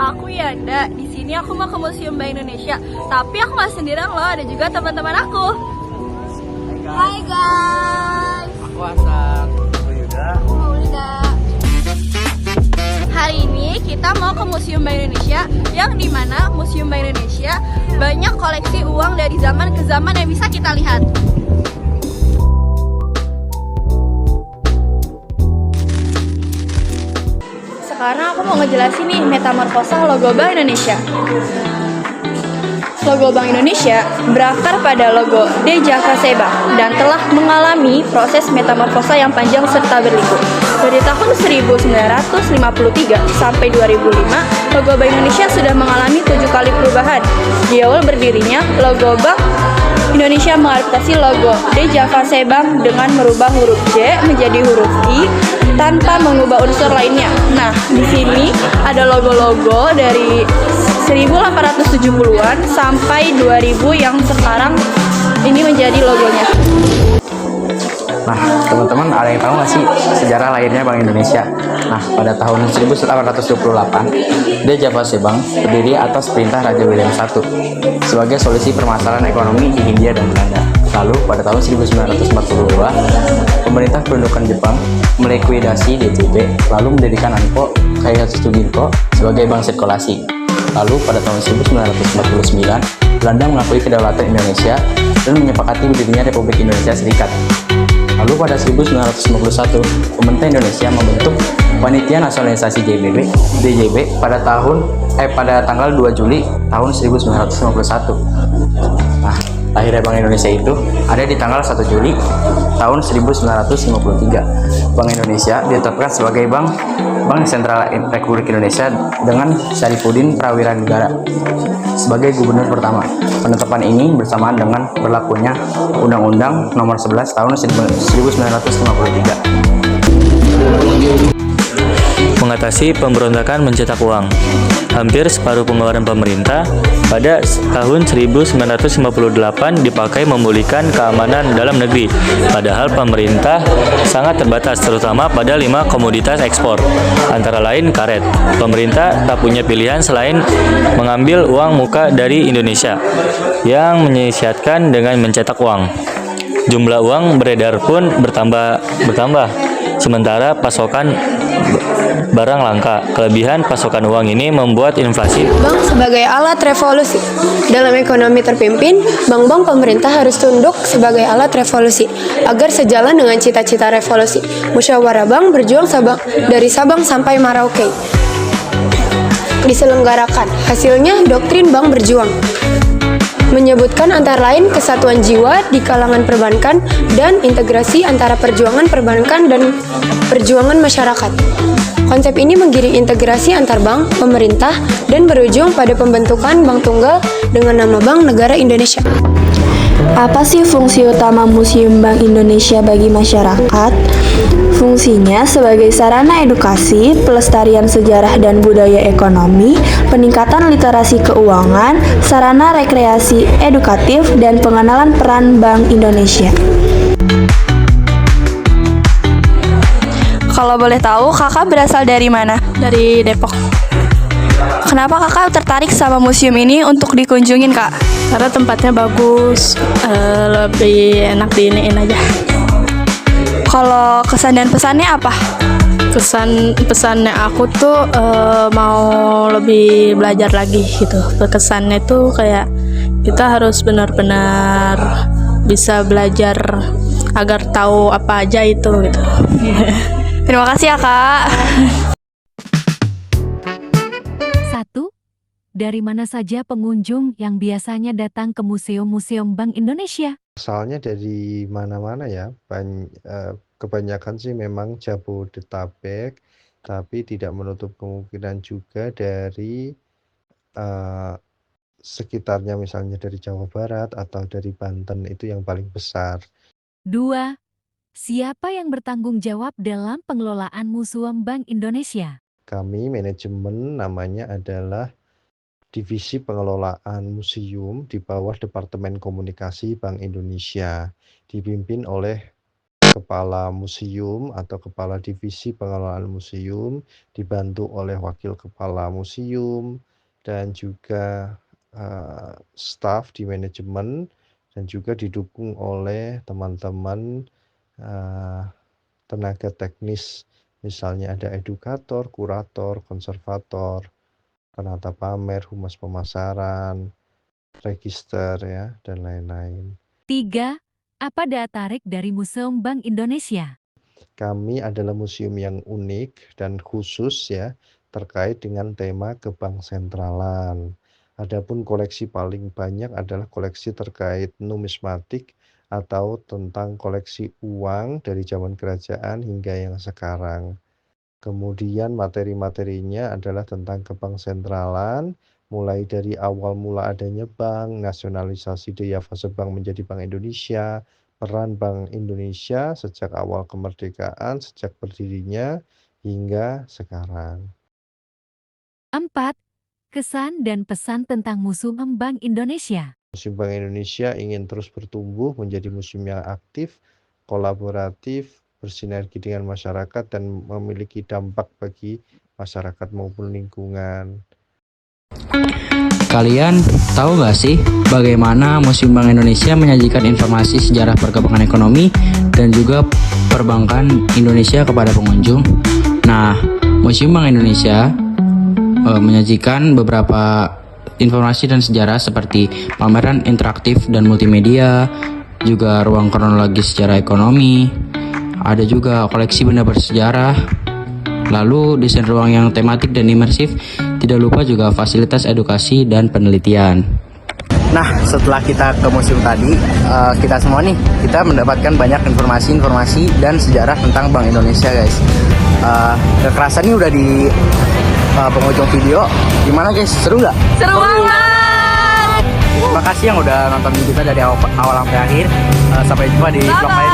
Aku Yanda, di sini aku mau ke Museum Bank Indonesia. Tapi aku nggak sendirian loh, ada juga teman-teman aku. Hai guys. Aku Hasan. Aku Yuda. Aku Maulida. Hari ini kita mau ke Museum Bank Indonesia, yang dimana Museum Bank Indonesia banyak koleksi uang dari zaman ke zaman yang bisa kita lihat. Sekarang aku mau ngejelasin nih metamorfosa logo Bank Indonesia. Logo Bank Indonesia berakar pada logo De Java Seba dan telah mengalami proses metamorfosa yang panjang serta berliku. Dari tahun 1953 sampai 2005, logo Bank Indonesia sudah mengalami 7 kali perubahan. Di awal berdirinya, logo Bank Indonesia mengadaptasi logo De Java Seba dengan merubah huruf J menjadi huruf I tanpa mengubah unsur lainnya. Nah, di sini ada logo-logo dari 1870-an sampai 2000 yang sekarang ini menjadi logonya. Nah, teman-teman ada yang tahu nggak sih sejarah lahirnya Bank Indonesia? Nah, pada tahun 1828, De Java Bank berdiri atas perintah Raja William I sebagai solusi permasalahan ekonomi di Hindia dan Belanda. Lalu, pada tahun 1942, pemerintah pendudukan Jepang melikuidasi DJB, lalu mendirikan ANPO Keihatsu Ginko sebagai bank sirkulasi. Lalu, pada tahun 1949, Belanda mengakui kedaulatan Indonesia dan menyepakati berdirinya Republik Indonesia Serikat. Lalu pada 1951, pemerintah Indonesia membentuk Panitia Nasionalisasi DJB pada tanggal 2 Juli tahun 1951. Nah, lahirnya Bank Indonesia itu ada di tanggal 1 Juli tahun 1953. Bank Indonesia ditetapkan sebagai Bank Sentral Republik Indonesia dengan Syarifuddin Prawira Negara sebagai gubernur pertama. Penetapan ini bersamaan dengan berlakunya Undang-Undang Nomor 11 Tahun 1953. Mengatasi pemberontakan mencetak uang. Hampir separuh pengeluaran pemerintah pada tahun 1958 dipakai memulihkan keamanan dalam negeri. Padahal pemerintah sangat terbatas, terutama pada 5 komoditas ekspor, antara lain karet. Pemerintah tak punya pilihan selain mengambil uang muka dari Indonesia yang menyiasatkan dengan mencetak uang. Jumlah uang beredar pun bertambah, sementara pasokan barang langka. Kelebihan pasokan uang ini membuat inflasi. Bank sebagai alat revolusi. Dalam ekonomi terpimpin, bank-bank pemerintah harus tunduk sebagai alat revolusi agar sejalan dengan cita-cita revolusi. Musyawarah Bank berjuang dari Sabang sampai Merauke diselenggarakan. Hasilnya doktrin Bank berjuang menyebutkan antara lain kesatuan jiwa di kalangan perbankan dan integrasi antara perjuangan perbankan dan perjuangan masyarakat. Konsep ini menggiring integrasi antar bank, pemerintah, dan berujung pada pembentukan bank tunggal dengan nama Bank Negara Indonesia. Apa sih fungsi utama Museum Bank Indonesia bagi masyarakat? Fungsinya sebagai sarana edukasi, pelestarian sejarah dan budaya ekonomi, peningkatan literasi keuangan, sarana rekreasi edukatif, dan pengenalan peran Bank Indonesia. Kalau boleh tahu, kakak berasal dari mana? Dari Depok. Kenapa kakak tertarik sama museum ini untuk dikunjungin, kak? Karena tempatnya bagus, lebih enak diiniin aja. Kalau kesan dan pesannya apa? Pesannya aku tuh mau lebih belajar lagi gitu. Kesannya tuh kayak kita harus benar-benar bisa belajar agar tahu apa aja itu gitu. Terima kasih ya, kak. 1. Dari mana saja pengunjung yang biasanya datang ke museum-museum Bank Indonesia? Asalnya dari mana-mana ya, kebanyakan sih memang Jabodetabek, tapi tidak menutup kemungkinan juga dari sekitarnya, misalnya dari Jawa Barat atau dari Banten, itu yang paling besar. 2. Siapa yang bertanggung jawab dalam pengelolaan Museum Bank Indonesia? Kami manajemen namanya adalah Divisi Pengelolaan Museum di bawah Departemen Komunikasi Bank Indonesia, dipimpin oleh kepala museum atau kepala divisi pengelolaan museum, dibantu oleh wakil kepala museum, dan juga staf di manajemen, dan juga didukung oleh teman-teman tenaga teknis, misalnya ada edukator, kurator, konservator, penata pamer, humas pemasaran, register ya, dan lain-lain. 3. Apa daya tarik dari Museum Bank Indonesia? Kami adalah museum yang unik dan khusus ya, terkait dengan tema kebank sentralan. Adapun koleksi paling banyak adalah koleksi terkait numismatik atau tentang koleksi uang dari zaman kerajaan hingga yang sekarang. Kemudian materi-materinya adalah tentang kebank sentralan, mulai dari awal mula adanya bank, nasionalisasi Daya Fase Bank menjadi Bank Indonesia, peran Bank Indonesia sejak awal kemerdekaan, sejak berdirinya hingga sekarang. 4. Kesan dan pesan tentang Museum Bank Indonesia. Museum Bank Indonesia ingin terus bertumbuh menjadi museum yang aktif, kolaboratif, bersinergi dengan masyarakat, dan memiliki dampak bagi masyarakat maupun lingkungan. Kalian tahu nggak sih bagaimana Museum Bank Indonesia menyajikan informasi sejarah perkembangan ekonomi dan juga perbankan Indonesia kepada pengunjung? Nah, Museum Bank Indonesia menyajikan beberapa informasi dan sejarah seperti pameran interaktif dan multimedia, juga ruang kronologi sejarah ekonomi, ada juga koleksi benda bersejarah, lalu desain ruang yang tematik dan imersif, tidak lupa juga fasilitas edukasi dan penelitian. Nah, setelah kita ke museum tadi, kita semua nih, kita mendapatkan banyak informasi dan sejarah tentang Bank Indonesia, guys. Kekerasan ini udah di penghujung video. Gimana guys, seru nggak? Seru banget! Terima kasih yang udah nonton kita dari awal sampai akhir. Sampai jumpa di vlog lain.